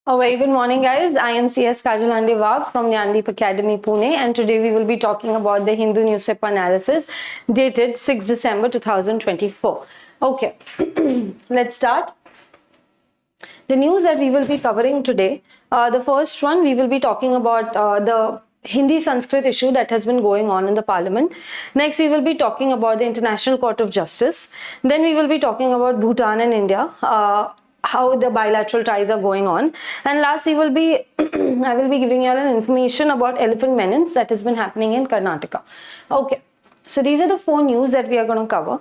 A very good morning, guys. I am CS Kajal Wagh from Jnandeep Academy, Pune, and today we will be talking about the Hindu newspaper analysis dated 6 December 2024. Okay, let's start. The news that we will be covering today, the first one, we will be talking about the Hindi Sanskrit issue that has been going on in the parliament. Next, we will be talking about the International Court of Justice. Then we will be talking about Bhutan and India. How the bilateral ties are going on, and last we will be I will be giving you all an information about elephant menace that has been happening in Karnataka. Okay, so these are the four news that we are going to cover.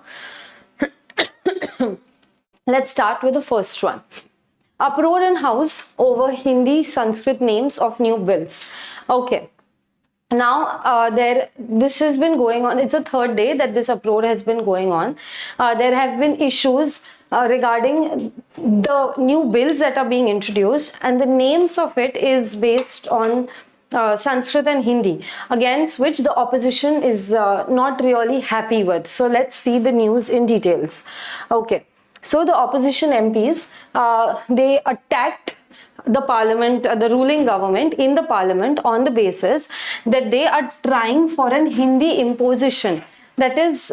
Let's start with the first one. Uproar in House over Hindi Sanskrit names of new bills. Okay. Now, this has been going on. It's the third day that this uproar has been going on. There have been issues regarding the new bills that are being introduced, and the names of it is based on Sanskrit and Hindi, against which the opposition is not really happy with. So let's see the news in details. Okay, so the opposition MPs, they attacked the parliament, the ruling government in the parliament on the basis that they are trying for an Hindi imposition, that is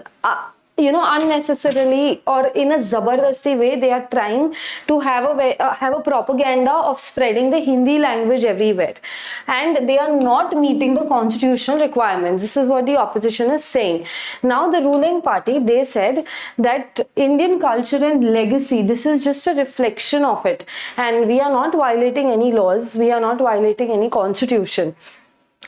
unnecessarily or in a zabardasti way. They are trying to have a propaganda of spreading the Hindi language everywhere, and they are not meeting the constitutional requirements. This is what the opposition is saying. Now the ruling party, they said that Indian culture and legacy, this is just a reflection of it, and we are not violating any laws, we are not violating any constitution.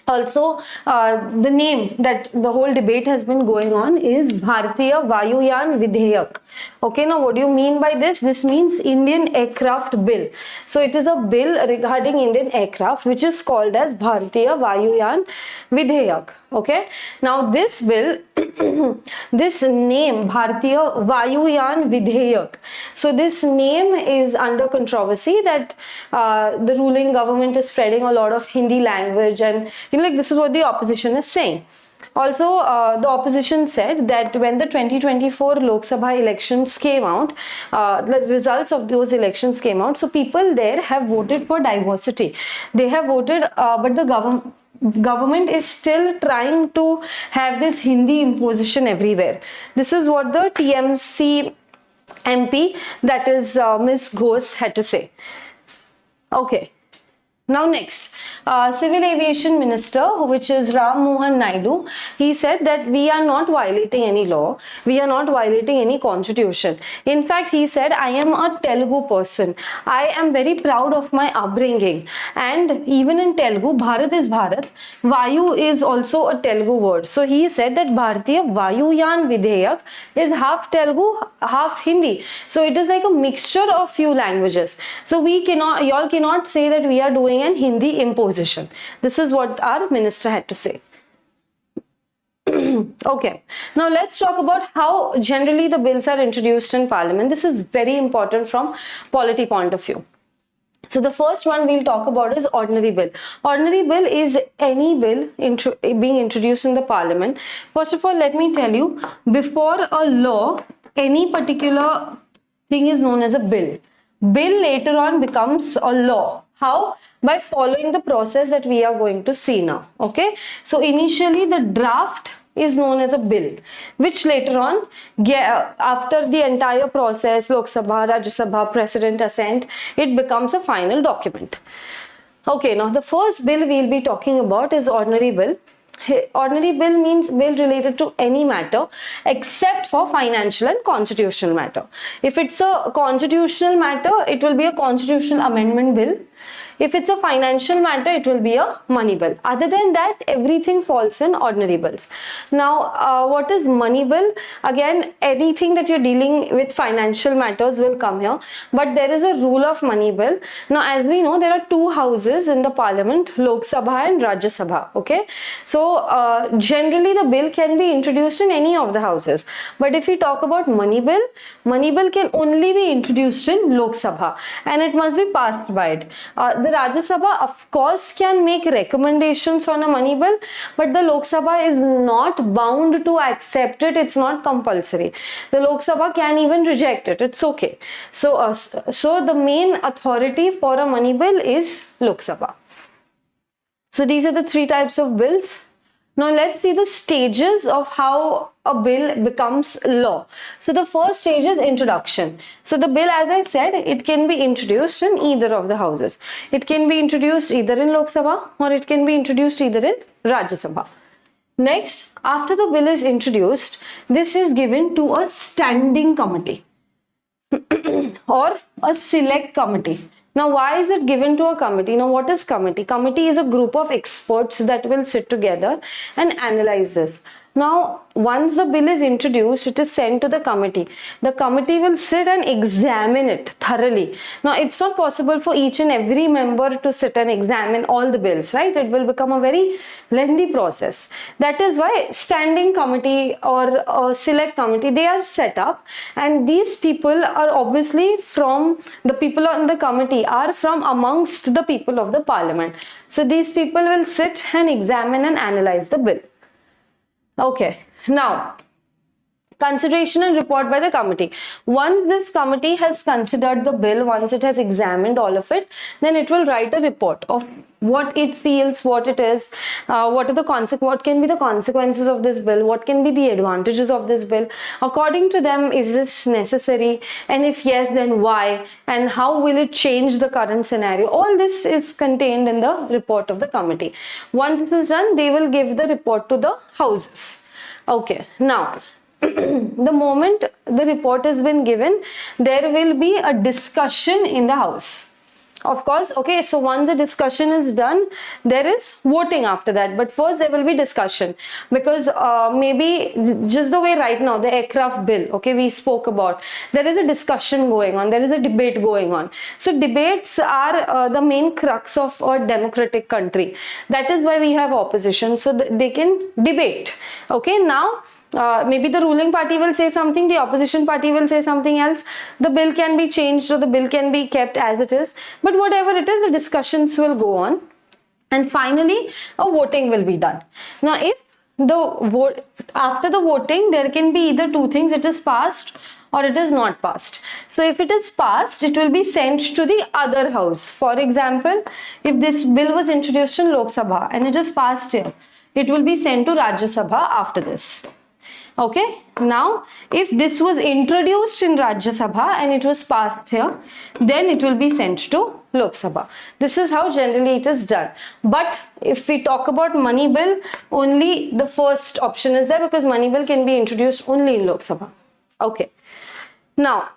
Also, the name that the whole debate has been going on is Bharatiya Vayuyan Vidheyak. Okay, now what do you mean by this? This means Indian Aircraft Bill. So it is a bill regarding Indian aircraft which is called as Bharatiya Vayuyan Vidheyak. Okay, now this bill, this name Bharatiya Vayuyan Vidheyak. So this name is under controversy that the ruling government is spreading a lot of Hindi language, and this is what the opposition is saying. Also, the opposition said that when the 2024 Lok Sabha elections came out, the results of those elections came out, so people there have voted for diversity. They have voted, but the government is still trying to have this Hindi imposition everywhere. This is what the TMC MP, that is Ms. Ghosh, had to say. Okay. Now next, Civil Aviation Minister, which is Ram Mohan Naidu, he said that we are not violating any law, we are not violating any constitution. In fact, he said, I am a Telugu person. I am very proud of my upbringing. And even in Telugu, Bharat is Bharat. Vayu is also a Telugu word. So he said that Bharatiya Vayuyan Vidheyak is half Telugu, half Hindi. So it is like a mixture of few languages. So y'all cannot say that we are doing an Hindi imposition. This is what our minister had to say. Okay, now let's talk about how generally the bills are introduced in parliament. This is very important from polity point of view. So the first one we'll talk about is ordinary bill. Ordinary bill is any bill being introduced in the parliament. First of all, let me tell you, before a law, any particular thing is known as a bill. Bill later on becomes a law. How? By following the process that we are going to see now. Okay, so initially the draft is known as a bill, which later on, after the entire process, Lok Sabha, Rajya Sabha, President assent, it becomes a final document. Okay, now the first bill we'll be talking about is ordinary bill. Ordinary bill means bill related to any matter except for financial and constitutional matter. If it's a constitutional matter, it will be a constitutional amendment bill. If it's a financial matter, it will be a money bill. Other than that, everything falls in ordinary bills. Now, what is money bill? Again, anything that you're dealing with financial matters will come here. But there is a rule of money bill. Now, as we know, there are two houses in the parliament, Lok Sabha and Rajya Sabha. Okay. So, generally the bill can be introduced in any of the houses. But if we talk about money bill can only be introduced in Lok Sabha, and it must be passed by it. the Rajya Sabha of course can make recommendations on a money bill, but the Lok Sabha is not bound to accept it. It's not compulsory. The Lok Sabha can even reject it. It's okay. So, so the main authority for a money bill is Lok Sabha. So these are the three types of bills. Now let's see the stages of how a bill becomes law. So the first stage is introduction. So the bill, as I said, it can be introduced in either of the houses. It can be introduced either in Lok Sabha or it can be introduced either in Rajya Sabha. Next, after the bill is introduced, this is given to a standing committee or a select committee. Now, why is it given to a committee? Now, what is committee? Committee is a group of experts that will sit together and analyze this. Now, once the bill is introduced, it is sent to the committee. The committee will sit and examine it thoroughly. Now, it's not possible for each and every member to sit and examine all the bills, right? It will become a very lengthy process. That is why standing committee or a select committee, they are set up, and these people are obviously from the people on the committee are from amongst the people of the parliament. So, these people will sit and examine and analyze the bill. Okay, now consideration and report by the committee. Once this committee has considered the bill, once it has examined all of it, then it will write a report of what it feels, what it is, what can be the consequences of this bill, what can be the advantages of this bill. According to them, is this necessary, and if yes, then why, and how will it change the current scenario? All this is contained in the report of the committee. Once this is done, they will give the report to the houses. Okay, now the moment the report has been given, there will be a discussion in the house. Of course, okay, so once the discussion is done, there is voting after that. But first there will be discussion, because maybe just the way right now, the aircraft bill, okay, we spoke about, there is a discussion going on, there is a debate going on. So debates are the main crux of a democratic country. That is why we have opposition, so they can debate. Okay, now maybe the ruling party will say something, the opposition party will say something else, the bill can be changed or the bill can be kept as it is, but whatever it is, the discussions will go on, and finally a voting will be done. Now if after the voting, there can be either two things, it is passed or it is not passed. So if it is passed, it will be sent to the other house. For example, if this bill was introduced in Lok Sabha and it is passed here, it will be sent to Rajya Sabha after this. Okay, now if this was introduced in Rajya Sabha and it was passed here, then it will be sent to Lok Sabha. This is how generally it is done. But if we talk about money bill, only the first option is there, because money bill can be introduced only in Lok Sabha. Okay, now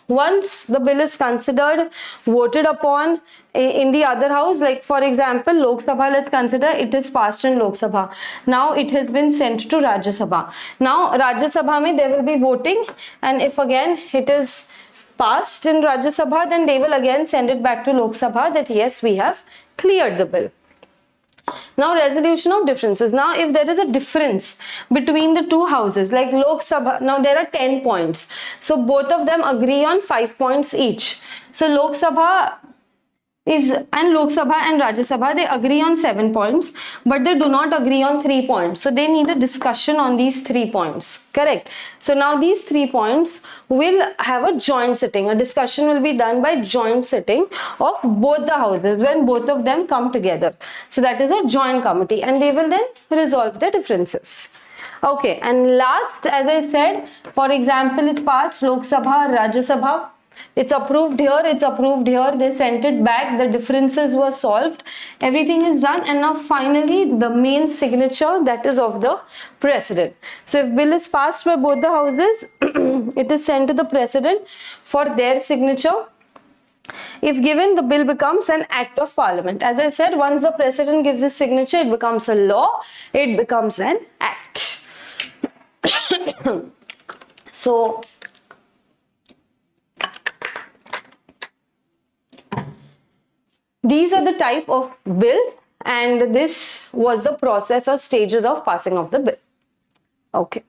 once the bill is considered, voted upon in the other house, like for example Lok Sabha, let's consider it is passed in Lok Sabha. Now it has been sent to Rajya Sabha. Now Rajya Sabha mein there will be voting, and if again it is passed in Rajya Sabha, then they will again send it back to Lok Sabha that yes, we have cleared the bill. Now resolution of differences. Now if there is a difference between the two houses, like Lok Sabha, now there are 10 points. So both of them agree on 5 points each. So Lok Sabha and Rajya Sabha, they agree on 7 points, but they do not agree on 3 points. So they need a discussion on these 3 points. Correct. So now these 3 points will have a joint sitting. A discussion will be done by joint sitting of both the houses when both of them come together. So that is a joint committee, and they will then resolve the differences. Okay, and last, as I said, for example, it's passed Lok Sabha, Rajya Sabha. It's approved here, it's approved here, they sent it back, the differences were solved, everything is done, and now finally the main signature, that is of the president. So if bill is passed by both the houses, it is sent to the president for their signature. If given, the bill becomes an act of parliament. As I said, once the president gives his signature, it becomes a law, it becomes an act. So these are the type of bill, and this was the process or stages of passing of the bill. Okay.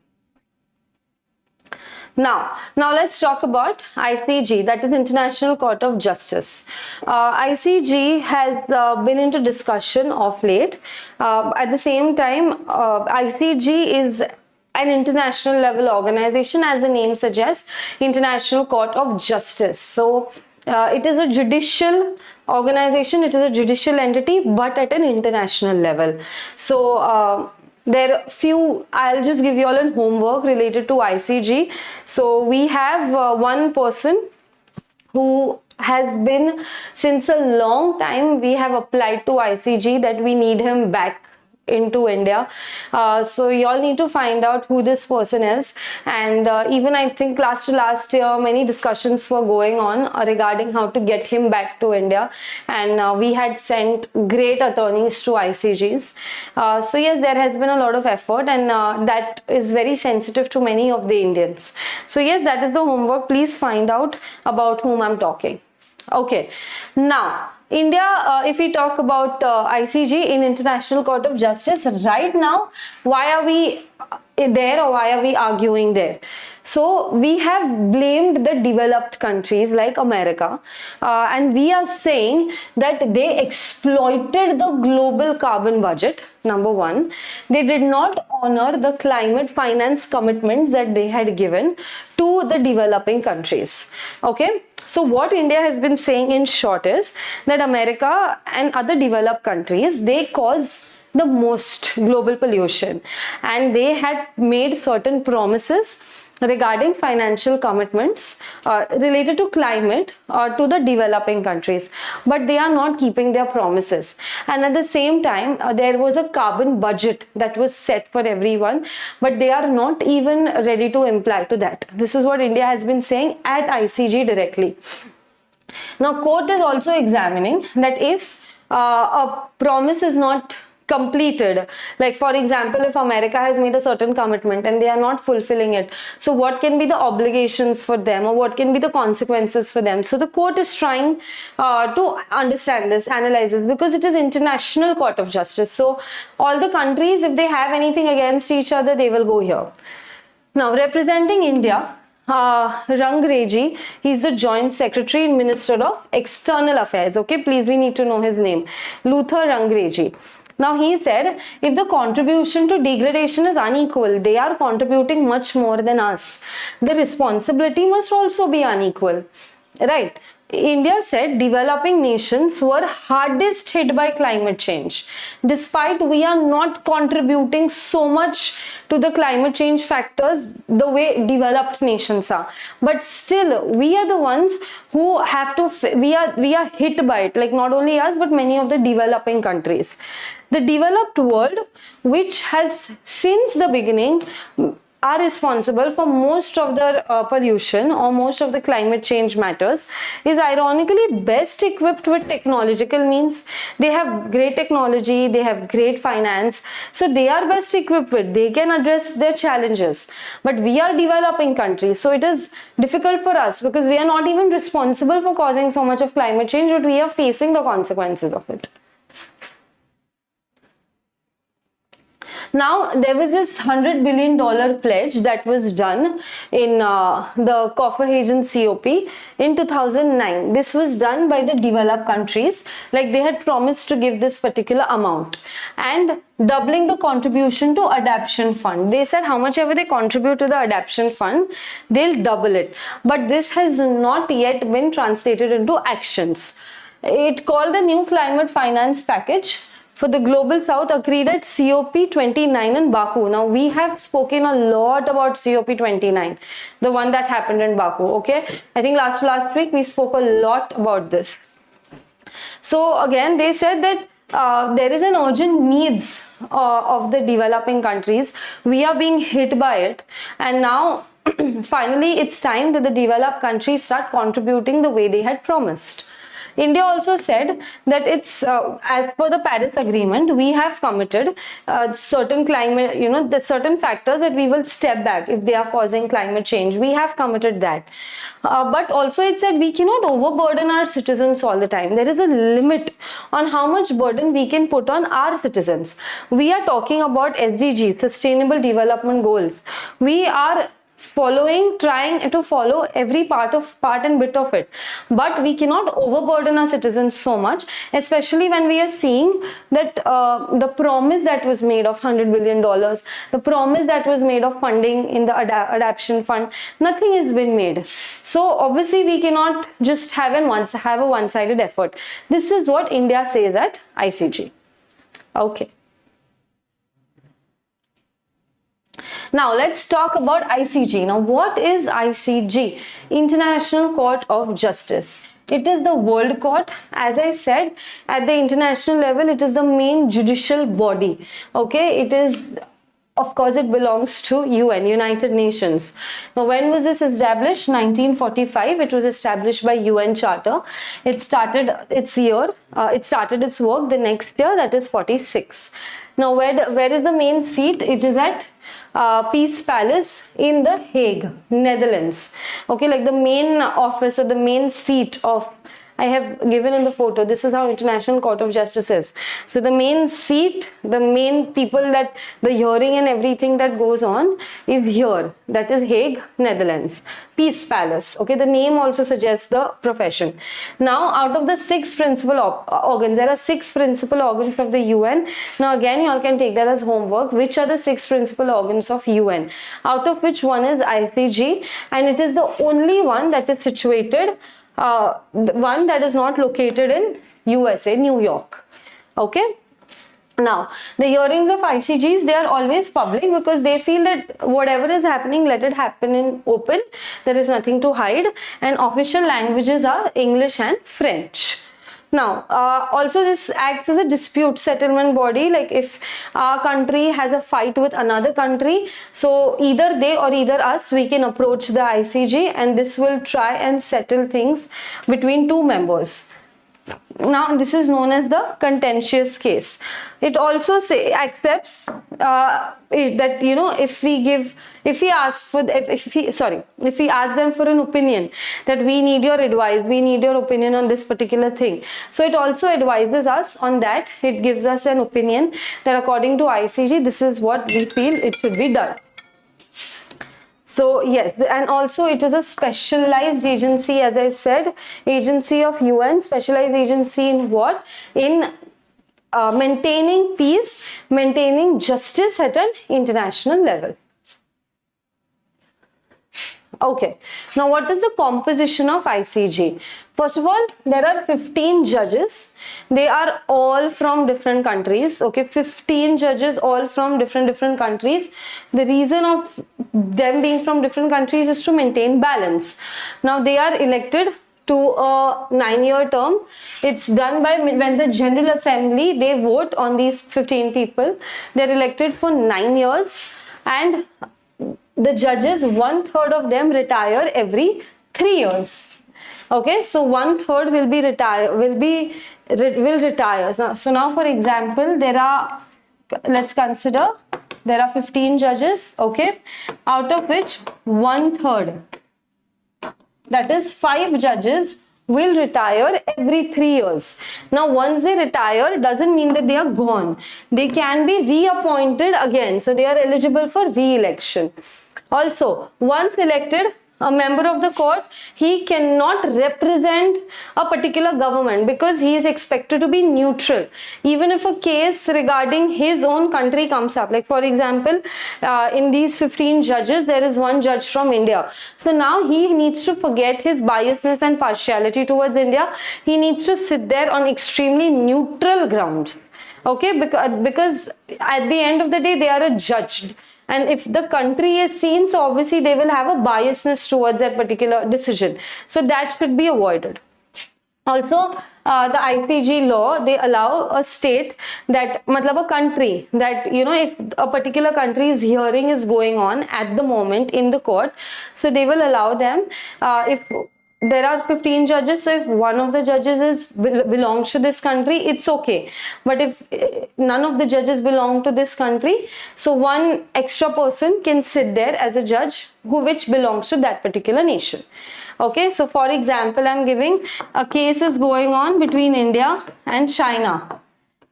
Now let's talk about ICJ, that is International Court of Justice. ICJ has been into discussion of late. At the same time, ICJ is an international level organization, as the name suggests, International Court of Justice. So it is a judicial organization, it is a judicial entity, but at an international level. So there are few, I'll just give you all a homework related to ICJ. So we have one person who has been, since a long time we have applied to ICJ that we need him back into India. So you all need to find out who this person is, and even I think last year many discussions were going on regarding how to get him back to India, and we had sent great attorneys to ICJs. So yes, there has been a lot of effort, and that is very sensitive to many of the Indians. So yes, that is the homework. Please find out about whom I'm talking. Okay, now India, if we talk about ICJ, in International Court of Justice, right now, why are we there, or why are we arguing there? So we have blamed the developed countries like America, and we are saying that they exploited the global carbon budget. Number one, they did not honor the climate finance commitments that they had given to the developing countries. Okay, so what India has been saying in short is that America and other developed countries, they cause the most global pollution, and they had made certain promises regarding financial commitments related to climate to the developing countries, but they are not keeping their promises. And at the same time, there was a carbon budget that was set for everyone, but they are not even ready to imply to that. This is what India has been saying at ICJ directly. Now court is also examining that if a promise is not completed, like for example, if America has made a certain commitment and they are not fulfilling it, so what can be the obligations for them, or what can be the consequences for them? So the court is trying to understand this, analyze this, because it is International Court of Justice. So all the countries, if they have anything against each other, they will go here. Now representing India, Rangreji, he's the Joint Secretary and Minister of External Affairs. Okay, please, we need to know his name. Luther Rangreji. Now he said, if the contribution to degradation is unequal, they are contributing much more than us, the responsibility must also be unequal, right? India said developing nations were hardest hit by climate change. Despite we are not contributing so much to the climate change factors the way developed nations are, but still we are the ones who have to, we are hit by it, like not only us but many of the developing countries. The developed world, which has since the beginning are responsible for most of the pollution or most of the climate change matters, is ironically best equipped with technological means. They have great technology, they have great finance, so they are best equipped with, they can address their challenges. But we are developing countries, so it is difficult for us because we are not even responsible for causing so much of climate change, but we are facing the consequences of it. Now, there was this $100 billion pledge that was done in the Copenhagen COP in 2009. This was done by the developed countries, like they had promised to give this particular amount and doubling the contribution to adaptation fund. They said how much ever they contribute to the adaptation fund, they'll double it. But this has not yet been translated into actions. It called the new climate finance package for the Global South agreed at COP29 in Baku. Now, we have spoken a lot about COP29, the one that happened in Baku, okay? I think last week we spoke a lot about this. So, again, they said that there is an urgent needs of the developing countries. We are being hit by it. And now, finally, it's time that the developed countries start contributing the way they had promised. India also said that it's as per the Paris Agreement, we have committed certain climate, the certain factors that we will step back if they are causing climate change. We have committed that. But also it said we cannot overburden our citizens all the time. There is a limit on how much burden we can put on our citizens. We are talking about SDGs, Sustainable Development Goals. We are trying to follow every part and bit of it, but we cannot overburden our citizens so much, especially when we are seeing that the promise that was made of $100 billion, the promise that was made of funding in the adaptation fund, nothing has been made. So obviously we cannot just have a one-sided effort. This is what India says at ICG. Okay. Now let's talk about ICG. Now what is ICG? International Court of Justice. It is the world court. As I said, at the international level, it is the main judicial body. Okay, it is, of course, it belongs to UN, United Nations. Now, when was this established? 1945. It was established by UN Charter. It started its work the next year, that is 46. Now, where is the main seat? It is at Peace Palace in The Hague, Netherlands. Okay, like the main office or the main seat of, I have given in the photo, this is how International Court of Justice is. So the main seat, the main people that the hearing and everything that goes on is here. That is Hague, Netherlands. Peace Palace. Okay, the name also suggests the profession. Now, out of the 6 principal organs, there are 6 principal organs of the UN. Now again, you all can take that as homework. Which are the 6 principal organs of UN? Out of which one is ICG, and it is the only one that is situated, one that is not located in USA, New York. Okay. Now, the hearings of ICGs, they are always public because they feel that whatever is happening, let it happen in open. There is nothing to hide, and official languages are English and French. Now, also this acts as a dispute settlement body. Like if our country has a fight with another country, so either they or either us, we can approach the ICG, and this will try and settle things between 2 members. Now, this is known as the contentious case. It also accepts that, you know, if we ask them for an opinion, that we need your advice, we need your opinion on this particular thing. So it also advises us on that. It gives us an opinion that according to ICG, this is what we feel it should be done. So yes, and also it is a specialized agency, as I said, agency of UN, specialized agency in what? In maintaining peace, maintaining justice at an international level. Okay, now what is the composition of ICG? First of all, there are 15 judges. They are all from different countries. Okay, 15 judges, all from different countries. The reason of them being from different countries is to maintain balance. Now, they are elected to a 9-year term. It's done by when the General Assembly, they vote on these 15 people. They're elected for 9 years, and the judges, 1/3 of them retire every 3 years. Okay, so 1/3 will retire. So now, for example, let's consider there are 15 judges. Okay, out of which 1/3, that is 5 judges, will retire every 3 years. Now, once they retire, it doesn't mean that they are gone. They can be reappointed again. So they are eligible for re-election. Also, once elected, a member of the court, he cannot represent a particular government because he is expected to be neutral. Even if a case regarding his own country comes up, like for example, in these 15 judges, there is one judge from India. So now he needs to forget his biasness and partiality towards India. He needs to sit there on extremely neutral grounds. Okay, because at the end of the day, they are a judge. And if the country is seen, so obviously they will have a biasness towards that particular decision. So that should be avoided. Also, the ICG law, they allow a state that, a country that, you know, if a particular country's hearing is going on at the moment in the court, so they will allow them, if there are 15 judges, so if one of the judges belongs to this country, it's okay. But if none of the judges belong to this country, so one extra person can sit there as a judge which belongs to that particular nation. Okay, so for example, I'm giving a case is going on between India and China.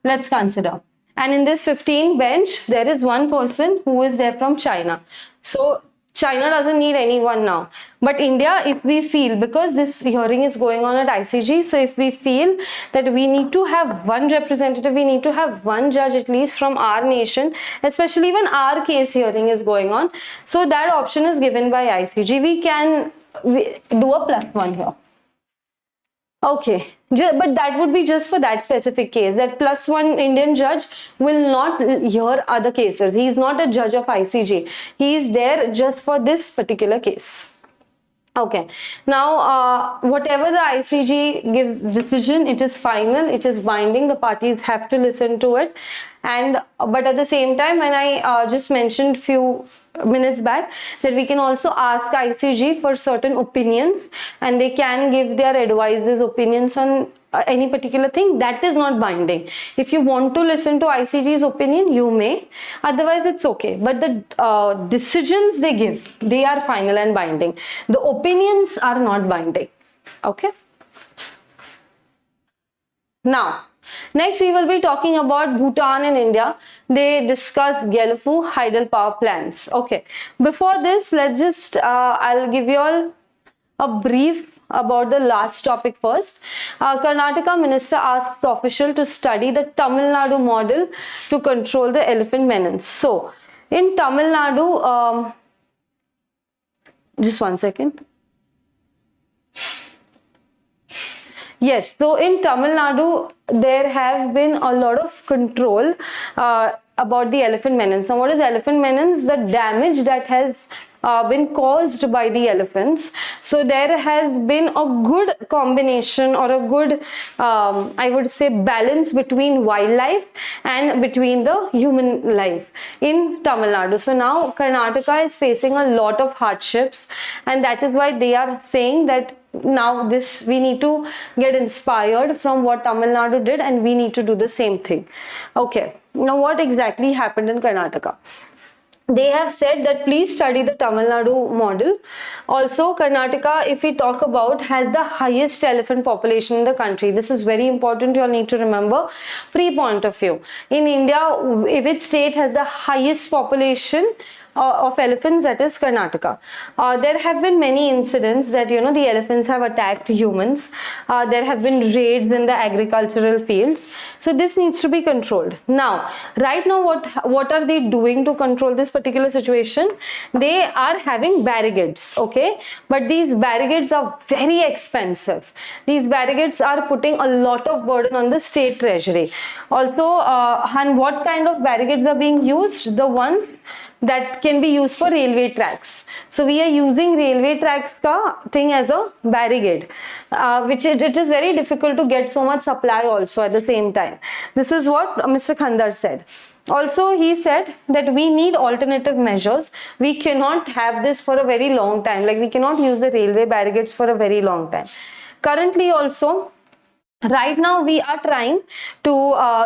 Let's consider. And in this 15 bench, there is one person who is there from China. So China doesn't need anyone now. But India, if we feel, because this hearing is going on at ICG, so if we feel that we need to have one representative, we need to have one judge at least from our nation, especially when our case hearing is going on. So that option is given by ICG. We can do a +1 here. Okay, but that would be just for that specific case. That +1 Indian judge will not hear other cases. He is not a judge of ICJ. He is there just for this particular case. Okay, now whatever the ICJ gives decision, it is final, it is binding. The parties have to listen to it. And but at the same time, when I just mentioned few minutes back that we can also ask ICG for certain opinions, and they can give their advices, opinions on any particular thing. That is not binding. If you want to listen to ICG's opinion, you may, otherwise it's okay. But the decisions they give, they are final and binding. The opinions are not binding. Okay. Now next we will be talking about Bhutan and India. They discussed Gyeongju hydel power plants. Okay, before this, let's just I'll give you all a brief about the last topic first. Karnataka minister asks official to study the Tamil Nadu model to control the elephant menace. So in Tamil Nadu, just one second. Yes, so in Tamil Nadu, there have been a lot of control about the elephant menace. Now, what is elephant menace? The damage that has been caused by the elephants. So there has been a good combination or a good, I would say, balance between wildlife and between the human life in Tamil Nadu. So now Karnataka is facing a lot of hardships, and that is why they are saying that now this we need to get inspired from what Tamil Nadu did, and we need to do the same thing. Okay, now what exactly happened in Karnataka? They have said that please study the Tamil Nadu model. Also, Karnataka, if we talk about, has the highest elephant population in the country. This is very important. You all need to remember. Free point of view. In India, which state has the highest population of elephants? That is Karnataka. There have been many incidents that, you know, the elephants have attacked humans. There have been raids in the agricultural fields. So this needs to be controlled. Now, right now, what are they doing to control this particular situation? They are having barricades, okay? But these barricades are very expensive. These barricades are putting a lot of burden on the state treasury. Also, and what kind of barricades are being used? The ones that can be used for railway tracks. So we are using railway tracks ka thing as a barricade, which it is very difficult to get so much supply also at the same time. This is what Mr. Khandar said. Also, he said that we need alternative measures. We cannot have this for a very long time. Like, we cannot use the railway barricades for a very long time. Currently also, right now we are trying to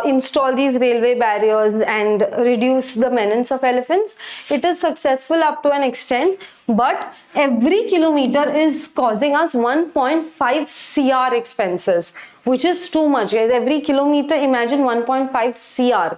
install these railway barriers and reduce the menace of elephants. It is successful up to an extent, but every kilometer is causing us 1.5 CR expenses, which is too much, guys. Every kilometer, imagine 1.5 CR.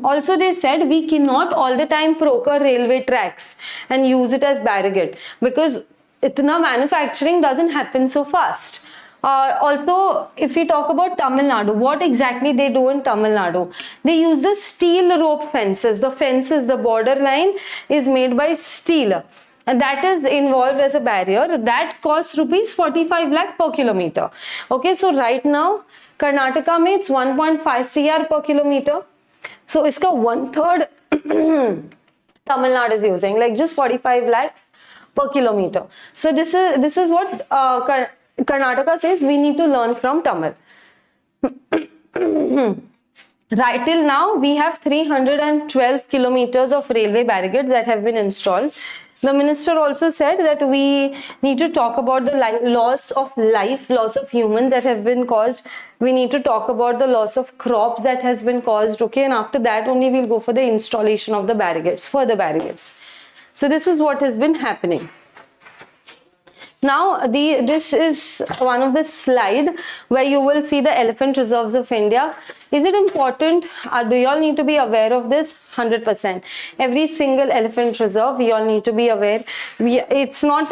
Also, they said we cannot all the time procure railway tracks and use it as barricade, because itna manufacturing doesn't happen so fast. Also, if we talk about Tamil Nadu, what exactly they do in Tamil Nadu? They use the steel rope fences. The fences, the border line is made by steel, and that is involved as a barrier. That costs rupees 45 lakh per kilometer. Okay, so right now Karnataka mein it's 1.5 CR per kilometer. So iska 1/3 Tamil Nadu is using, like just 45 lakhs per kilometer. So this is what Karnataka says we need to learn from Tamil. Right till now, we have 312 kilometers of railway barricades that have been installed. The minister also said that we need to talk about the loss of life, loss of humans that have been caused. We need to talk about the loss of crops that has been caused. Okay, and after that only we'll go for the installation of the barricades, further barricades. So this is what has been happening. Now, this is one of the slide where you will see the elephant reserves of India. Is it important? Do you all need to be aware of this? 100%. Every single elephant reserve, you all need to be aware. It's not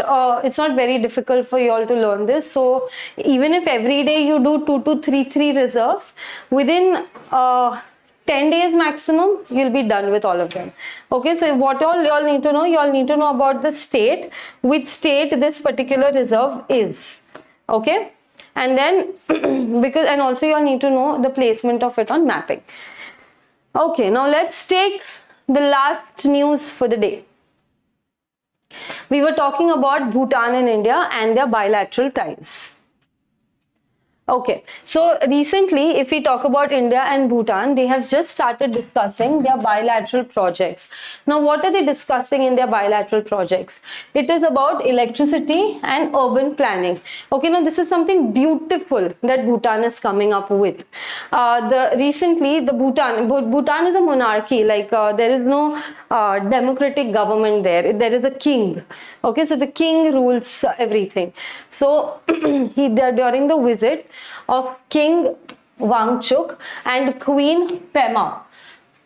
very difficult for you all to learn this. So even if every day you do 2 to 3 reserves, within 10 days maximum, you'll be done with all of them. Okay, so what all you all need to know? You all need to know about the state, which state this particular reserve is. Okay, and then and also you all need to know the placement of it on mapping. Okay, now let's take the last news for the day. We were talking about Bhutan and India and their bilateral ties. Okay, so recently, if we talk about India and Bhutan, they have just started discussing their bilateral projects. Now, what are they discussing in their bilateral projects? It is about electricity and urban planning. Okay, now this is something beautiful that Bhutan is coming up with. Recently, Bhutan is a monarchy, like there is no democratic government there. There is a king. Okay, so the king rules everything. So during the visit of King Wangchuk and Queen Pema,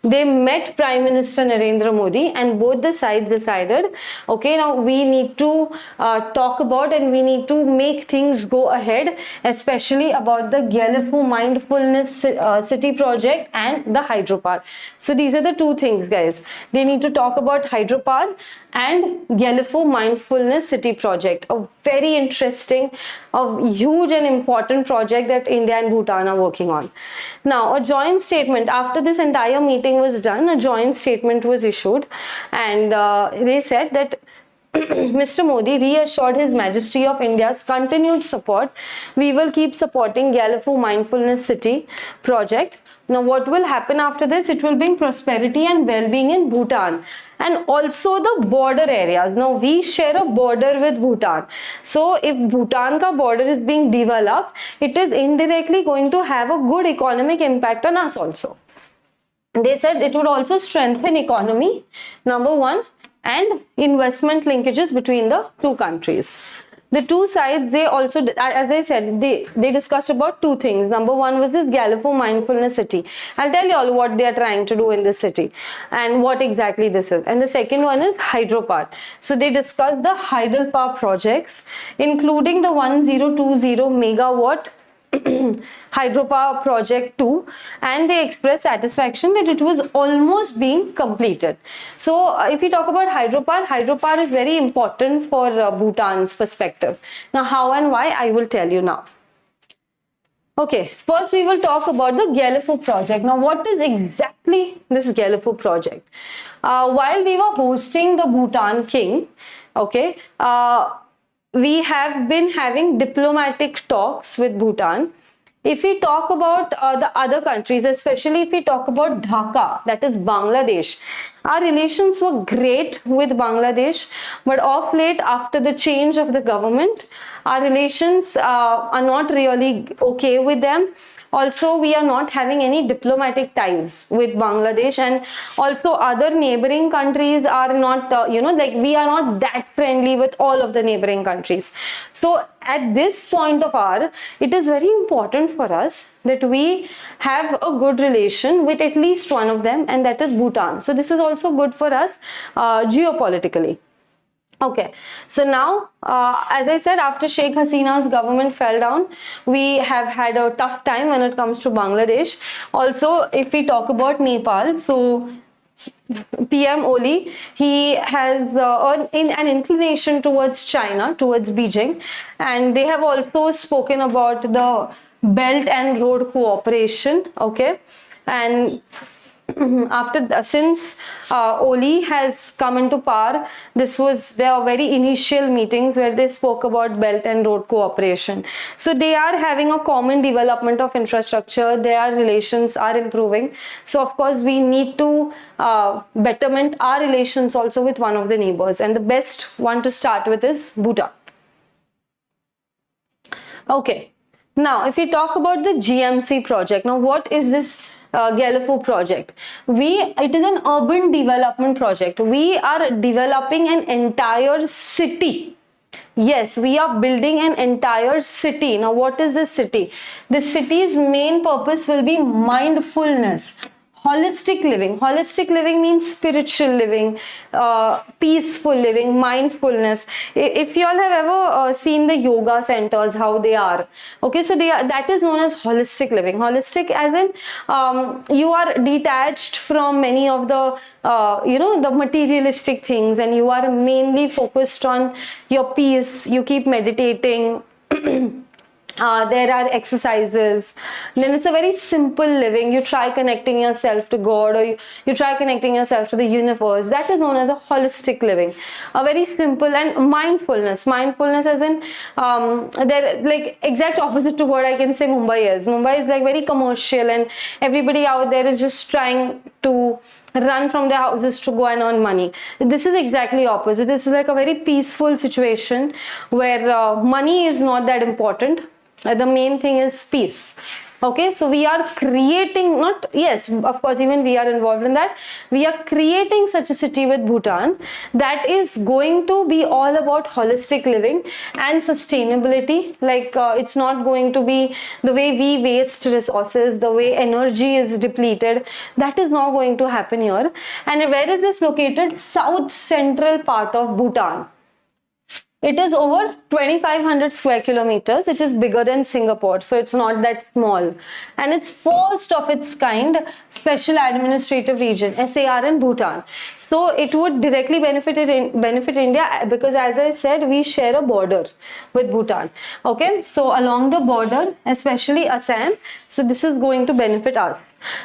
they met Prime Minister Narendra Modi, and both the sides decided, okay, now we need to talk about and we need to make things go ahead, especially about the Gyalfu Mindfulness City project and the hydropower. So these are the two things, guys. They need to talk about hydropower and Gyalfu Mindfulness City project, a very interesting, a huge and important project that India and Bhutan are working on. Now, a joint statement, after this entire meeting was done, a joint statement was issued, and they said that Mr. Modi reassured His Majesty of India's continued support. We will keep supporting Gyalfu Mindfulness City project. Now, what will happen after this? It will bring prosperity and well-being in Bhutan and also the border areas. Now, we share a border with Bhutan. So, if Bhutan ka border is being developed, it is indirectly going to have a good economic impact on us also. They said it would also strengthen economy, number one, and investment linkages between the two countries. The two sides, they also, as I said, they discussed about two things. Number one was this Gyalfu Mindfulness City. I'll tell you all what they are trying to do in this city and what exactly this is. And the second one is hydropower. So they discussed the hydropower projects, including the 1020 megawatt hydropower project 2, and they expressed satisfaction that it was almost being completed. So if we talk about hydropower is very important for Bhutan's perspective. Now how and why, I will tell you now. Okay, first we will talk about the Gyalfu project. Now what is exactly this Gyalfu project? While we were hosting the Bhutan king, okay, we have been having diplomatic talks with Bhutan. If we talk about the other countries, especially if we talk about Dhaka, that is Bangladesh, our relations were great with Bangladesh, but of late, after the change of the government, our relations are not really okay with them. Also, we are not having any diplomatic ties with Bangladesh, and also other neighboring countries are not, like we are not that friendly with all of the neighboring countries. So at this point of our, it is very important for us that we have a good relation with at least one of them, and that is Bhutan. So this is also good for us geopolitically. Okay, so now, as I said, after Sheikh Hasina's government fell down, we have had a tough time when it comes to Bangladesh. Also, if we talk about Nepal, so PM Oli, he has an inclination towards China, towards Beijing, and they have also spoken about the Belt and Road Cooperation, okay, and since Oli has come into power, there are very initial meetings where they spoke about Belt and Road Cooperation. So they are having a common development of infrastructure, their relations are improving. So of course we need to betterment our relations also with one of the neighbors, and the best one to start with is Bhutan. Okay, now if we talk about the GMC project, now what is this Gyalfu project? It is an urban development project. We are developing an entire city Yes, we are building an entire city. Now, what is this city? This city's main purpose will be mindfulness. Holistic living. Holistic living means spiritual living, peaceful living, mindfulness. If you all have ever seen the yoga centers, how they are, okay, so they are, that is known as holistic living. Holistic as in you are detached from many of the the materialistic things, and you are mainly focused on your peace. You keep meditating. There are exercises. Then it's a very simple living. You try connecting yourself to God, or you try connecting yourself to the universe. That is known as a holistic living. A very simple. And mindfulness. Mindfulness as in they're like exact opposite to what I can say Mumbai is. Mumbai is like very commercial, and everybody out there is just trying to run from their houses to go and earn money. This is exactly opposite. This is like a very peaceful situation where money is not that important. The main thing is peace. Okay, so we are creating, not, yes, of course, even we are involved in that. We are creating such a city with Bhutan that is going to be all about holistic living and sustainability. Like it's not going to be the way we waste resources, the way energy is depleted. That is not going to happen here. And where is this located? South central part of Bhutan. It is over 2,500 square kilometers. It is bigger than Singapore, so it's not that small. And it's first of its kind special administrative region, SAR, in Bhutan. So it would directly benefit India, because as I said, we share a border with Bhutan. Okay, so along the border, especially Assam, so this is going to benefit us.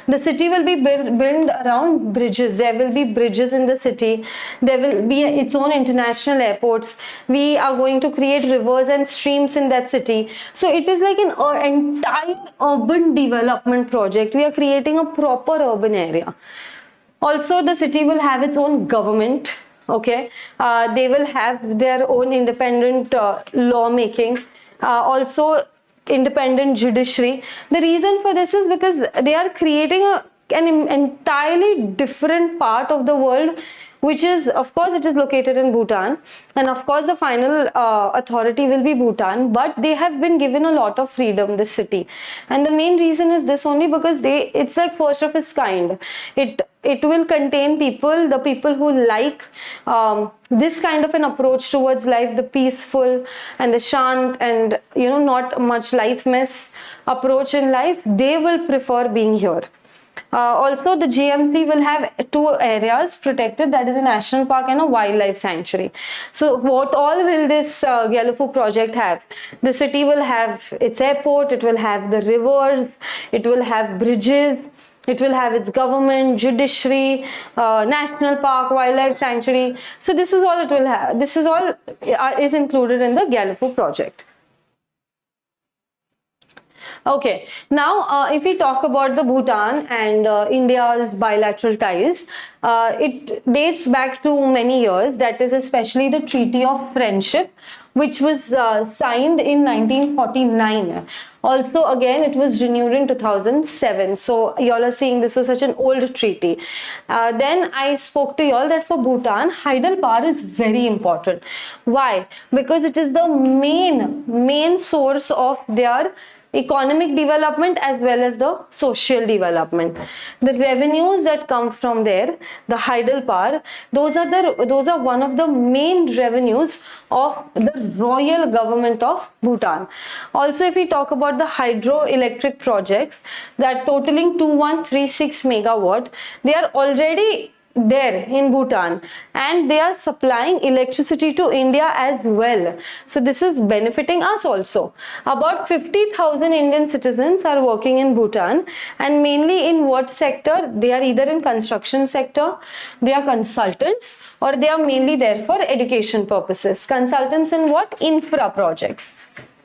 The city will be built around bridges. There will be bridges in the city. There will be its own international airports. We are going to create rivers and streams in that city. So it is like an entire urban development project. We are creating a proper urban area. Also, the city will have its own government. Okay, they will have their own independent lawmaking. Also, independent judiciary. The reason for this is because they are creating an entirely different part of the world, which is, of course, it is located in Bhutan, and of course the final authority will be Bhutan, but they have been given a lot of freedom, this city. And the main reason is this only because it's like first of its kind. It will contain people, the people who like this kind of an approach towards life, the peaceful and the shant and not much life mess approach in life. They will prefer being here. Also, the GMC will have 2 areas protected, that is a national park and a wildlife sanctuary. So what all will this Gyelofu project have? The city will have its airport, it will have the rivers, it will have bridges, it will have its government, judiciary, national park, wildlife sanctuary. So this is all it will have. This is all is included in the Gyelofu project. Okay, now if we talk about the Bhutan and India's bilateral ties, it dates back to many years. That is especially the Treaty of Friendship, which was signed in 1949. Also, again, it was renewed in 2007. So, y'all are seeing this was such an old treaty. Then I spoke to y'all that for Bhutan, hydropower is very important. Why? Because it is the main source of their economic development as well as the social development. The revenues that come from there, the hydropower, those are one of the main revenues of the royal government of Bhutan. Also, if we talk about the hydroelectric projects that totaling 2136 megawatt, they are already there in Bhutan and they are supplying electricity to India as well. So this is benefiting us also. About 50,000 Indian citizens are working in Bhutan, and mainly in what sector? They are either in construction sector, they are consultants, or they are mainly there for education purposes. Consultants in what? Infra projects.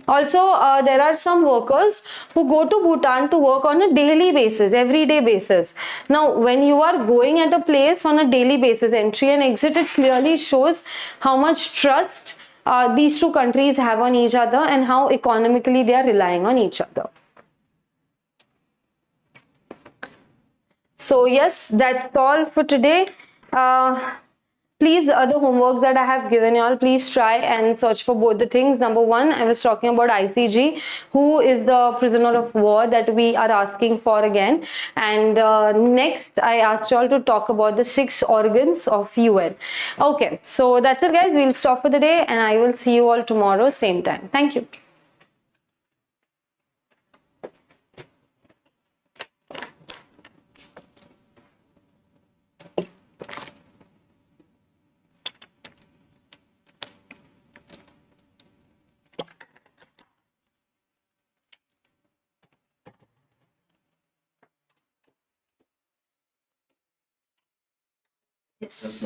Also, there are some workers who go to Bhutan to work on a daily basis, everyday basis. Now, when you are going at a place on a daily basis, entry and exit, it clearly shows how much trust these two countries have on each other and how economically they are relying on each other. So yes, that's all for today. Please, the homeworks that I have given y'all, please try and search for both the things. Number one, I was talking about ICG, who is the prisoner of war that we are asking for again. And next, I asked y'all to talk about the 6 organs of UN. Okay, so that's it, guys. We'll stop for the day, and I will see you all tomorrow, same time. Thank you. Yes.